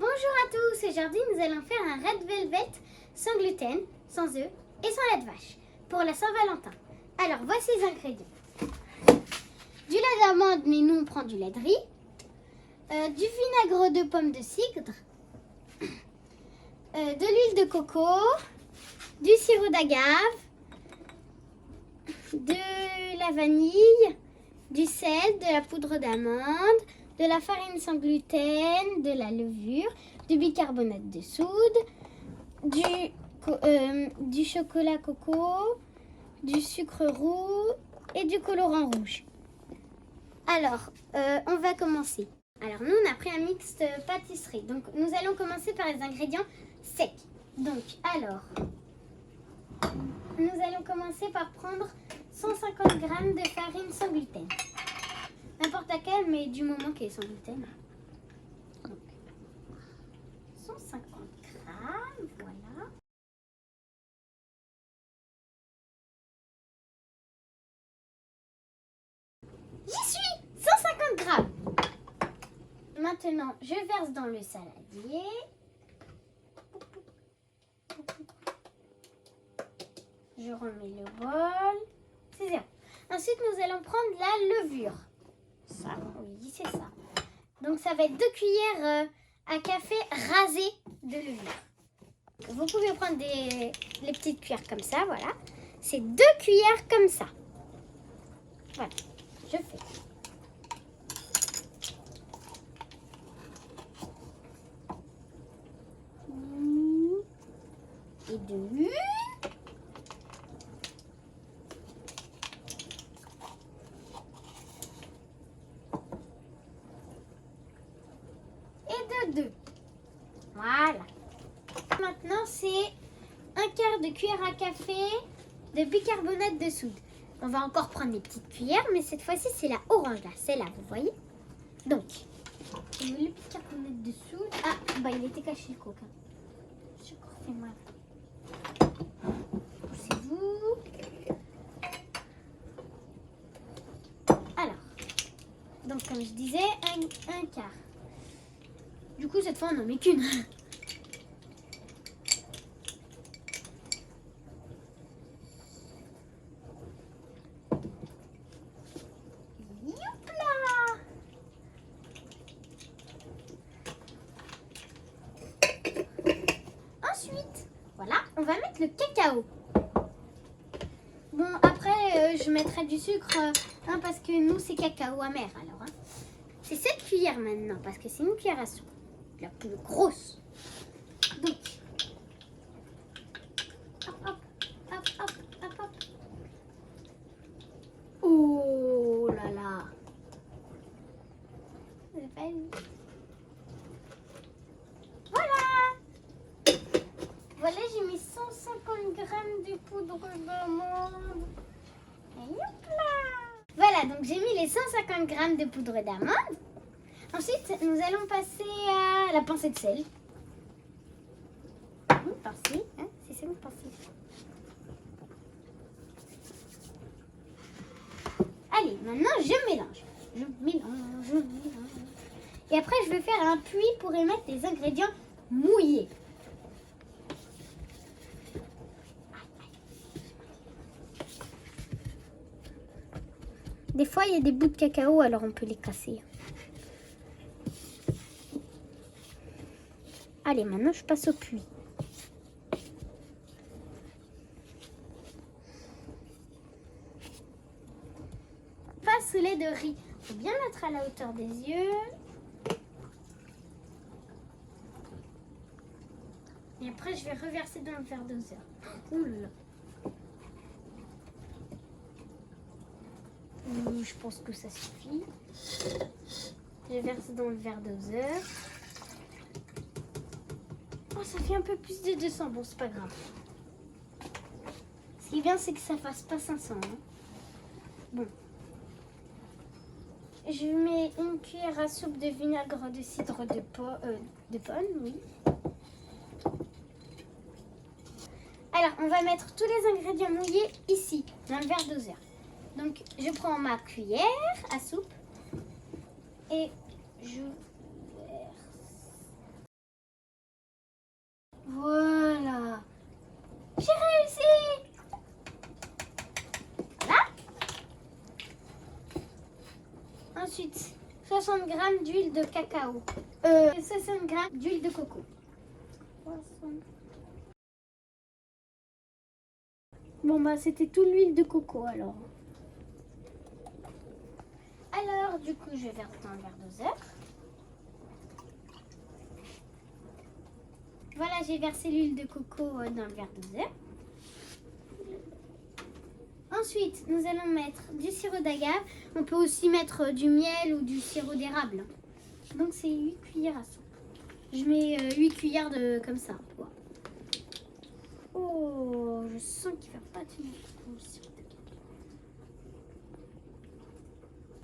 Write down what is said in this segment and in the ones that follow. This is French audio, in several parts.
Bonjour à tous, aujourd'hui nous allons faire un red velvet sans gluten, sans œufs et sans lait de vache pour la Saint-Valentin. Alors voici les ingrédients. Du lait d'amande, mais nous on prend du lait de riz, du vinaigre de pomme de cidre, de l'huile de coco, du sirop d'agave, de la vanille, du sel, de la poudre d'amande, de la farine sans gluten, de la levure, du bicarbonate de soude, du chocolat coco, du sucre roux et du colorant rouge. Alors, on va commencer. Alors, nous, on a pris un mix pâtisserie. Donc, nous allons commencer par les ingrédients secs. Donc, alors, nous allons commencer par prendre 150 g de farine sans gluten. N'importe laquelle, mais du moment qu'elle est sans gluten. Donc, 150 g, voilà. J'y suis, 150 g. Maintenant, je verse dans le saladier. Je remets le bol. C'est ça. Ensuite, nous allons prendre la levure. Ça, oui, c'est ça. Donc, ça va être 2 cuillères à café rasées de levure. Vous pouvez prendre les petites cuillères comme ça, voilà. C'est 2 cuillères comme ça. Voilà, je fais. Et 2. Et de 2. Voilà. Maintenant, c'est 1/4 de cuillère à café de bicarbonate de soude. On va encore prendre les petites cuillères, mais cette fois-ci, c'est la orange, là. Celle-là, vous voyez? Donc, le bicarbonate de soude. Ah, bah il était caché le coca. Je crois que c'est mal. Poussez-vous. Alors, donc comme je disais, un quart. Du coup, cette fois, on n'en met qu'une. Ensuite, voilà, on va mettre le cacao. Bon, après, je mettrai du sucre, parce que nous, c'est cacao amer, alors. C'est 7 cuillères maintenant, parce que c'est une cuillère à soupe, la plus grosse. Donc, hop, hop, hop, hop, hop, hop. Oh là là. Voilà. Voilà, j'ai mis 150 g de poudre d'amande. Et hop là. Voilà, donc j'ai mis les 150 g de poudre d'amande. Ensuite, nous allons passer à la pincée de sel. Une pincée, hein, c'est ça une pincée. Allez, maintenant je mélange. Je mélange. Et après, je vais faire un puits pour y mettre les ingrédients mouillés. Des fois, il y a des bouts de cacao, alors on peut les casser. Allez, maintenant, je passe au puits. Passe au lait de riz. Il faut bien mettre à la hauteur des yeux. Et après, je vais reverser dans le verre doseur. Ouh là là. Je pense que ça suffit. Je verse dans le verre doseur. Oh, ça fait un peu plus de 200. Bon, c'est pas grave. Ce qui est bien, c'est que ça fasse pas 500. Hein. Bon. Je mets une cuillère à soupe de vinaigre de cidre de pomme, oui. Alors, on va mettre tous les ingrédients mouillés ici, dans le verre doseur. Donc, je prends ma cuillère à soupe et je 60 g d'huile de cacao. 60 g d'huile de coco. 60. Bon bah c'était tout l'huile de coco alors. Alors du coup je vais verser un verre doseur. Voilà, j'ai versé l'huile de coco dans le verre doseur. Ensuite, nous allons mettre du sirop d'agave. On peut aussi mettre du miel ou du sirop d'érable. Donc c'est 8 cuillères à soupe. Je mets 8 cuillères de comme ça. Ouais. Oh, je sens qu'il va pas tenir le sirop d'agave.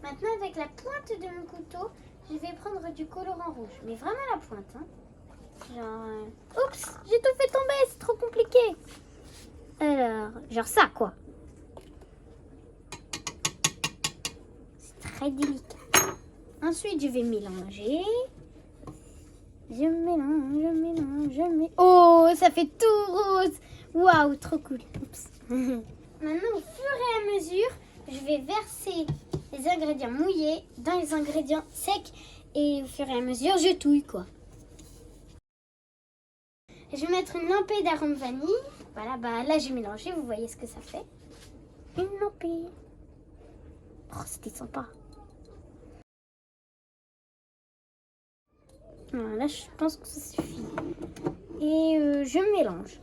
Maintenant, avec la pointe de mon couteau, je vais prendre du colorant rouge. Mais vraiment la pointe, hein. Genre... Oups, j'ai tout fait tomber, c'est trop compliqué. Alors, genre ça, quoi. C'est très délicat. Ensuite, je vais mélanger. Je mélange. Oh, ça fait tout rose. Waouh, trop cool. Oups. Maintenant, au fur et à mesure, je vais verser les ingrédients mouillés dans les ingrédients secs. Et au fur et à mesure, je touille, quoi. Je vais mettre une lampée d'arôme vanille. Voilà, bah là j'ai mélangé, vous voyez ce que ça fait. Une lampée. Oh, c'était sympa. Voilà, je pense que ça suffit. Et je mélange.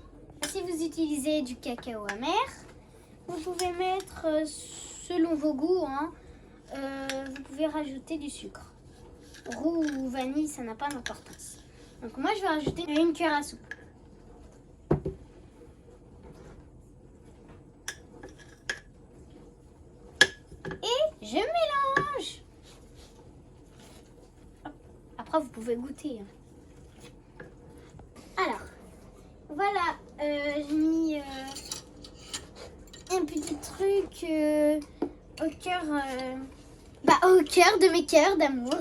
Si vous utilisez du cacao amer, vous pouvez mettre, selon vos goûts, hein, vous pouvez rajouter du sucre. Roux ou vanille, ça n'a pas d'importance. Donc moi je vais rajouter une cuillère à soupe. Je mélange. Après, vous pouvez goûter. Alors, voilà, j'ai mis un petit truc au cœur de mes cœurs d'amour.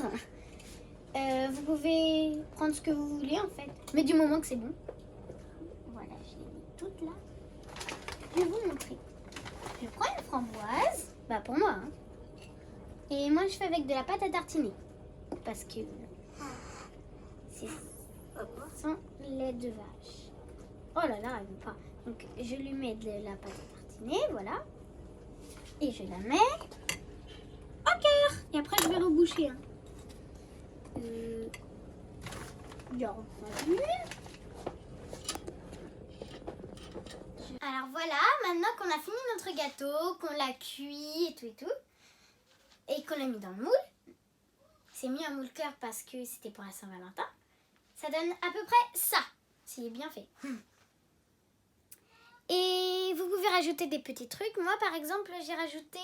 Vous pouvez prendre ce que vous voulez en fait, mais du moment que c'est bon. Voilà, je les mets toutes là. Je vais vous montrer. Je prends une framboise, bah pour moi, hein. Et moi, je fais avec de la pâte à tartiner. Parce que c'est sans lait de vache. Oh là là, elle veut pas. Donc, je lui mets de la pâte à tartiner, voilà. Et je la mets au cœur. Et après, je vais reboucher. Hein. Alors voilà, maintenant qu'on a fini notre gâteau, qu'on l'a cuit et tout, et qu'on l'a mis dans le moule, c'est mis un moule cœur parce que c'était pour la Saint-Valentin, ça donne à peu près ça, s'il est bien fait. Et vous pouvez rajouter des petits trucs. Moi par exemple, j'ai rajouté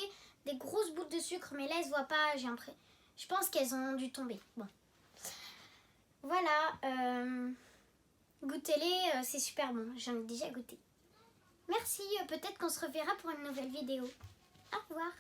des grosses boules de sucre, mais là elles ne se voient pas, je pense qu'elles ont dû tomber. Bon. Voilà, goûtez-les, c'est super bon, j'en ai déjà goûté. Merci, peut-être qu'on se reverra pour une nouvelle vidéo. Au revoir.